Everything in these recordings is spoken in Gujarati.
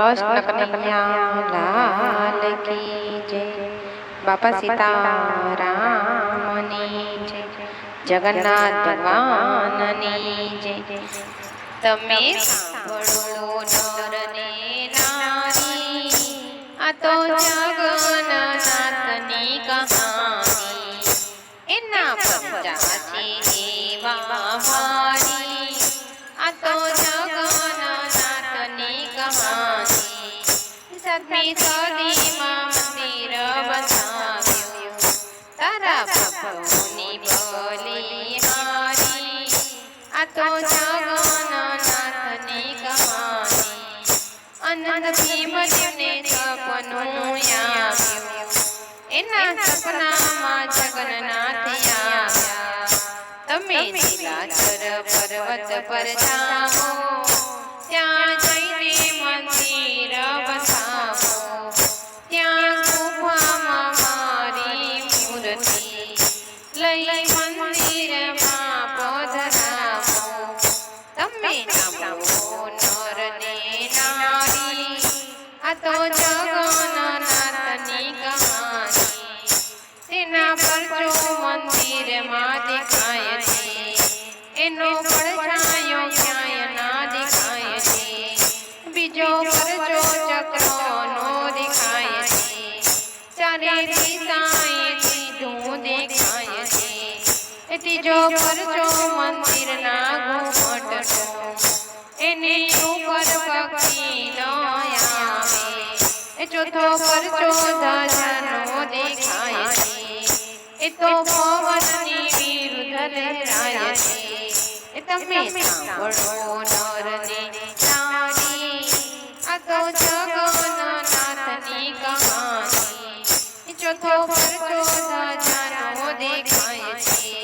कृष्ण कन्हैया लाल की जय। बापा सीतारामनी जय। जगन्नाथ भगवाननी जय। तमे सांभळो नर ने नारी, आ तो जगन्नाथनी कहानी। एना पंचाची एवा भारी, आ तो जगन्नाथनी कहानी। सातमी सदीमां मंदिर बसाव्युं, तारा भक्तोनी बलिहारी। आ तो जगन्नाथनी कहानी। आनंद भीमदेवने सपનું આવ્યું, એના સપનામાં જગન્નાથ આવ્યા। તમે નીલાચલ પર્વત પર જાઓ, ત્યાં જઈને મંદિર બસાવો। ત્યાં ગુફામાં મારી મૂર્તિ લઈ મંદિરમાં પધરાવો। તમે સાંભળો નર ને નારી, આ તો જગન્નાથની કહાની। તેના પરચો મંદિરમાં દેખાય છે, એનો પડછાયો ક્યાંય ના દેખાય છે। બીજો પરચો ચક્રનો દેખાય છે, ચારે દિશાએ સીધું દેખાય છે। ત્રીજો પરચો મંદિરના ઘુમટનો, એની ઉપર પક્ષી ન આવે। ચોથો પરચો ધજાનો દેખાય છે, એ તો પવનની વિરુદ્ધ લહેરાય છે। તમે સાંભળો નર ને નારી, આ તો જગન્નાથની કહાની। ચોથો પરચો ધજાનો દેખાય છે,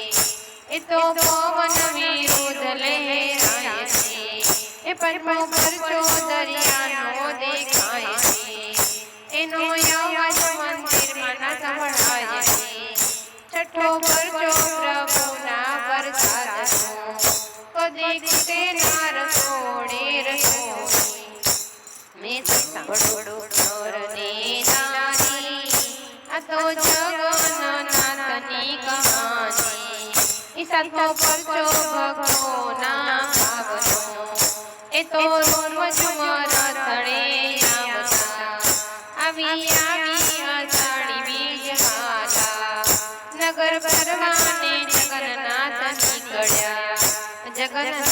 એ તો પવન વિરુદ્ધ લહેરાય છે। એ પાંચમો પરચો દરિયાનો દેખાય છે, એનો અવાજ મંદિરમાં ના સંભળાય છે। છઠ્ઠો પરચો પ્રભુના પ્રસાદનો, કદીક તેના રસોડે રસોઈ। મેં સાંભળો નર ને નારી, આ તો જગન્નાથની કહાની। સાતમો પરચો ભક્તોના ભાવનો, એ તો રોમ ઝુમર તળે આવતા। આવી અષાઢી બીજ હાલા, નગર ભરવાને જગન્નાથ નીકળ્યા। જગન્નાથ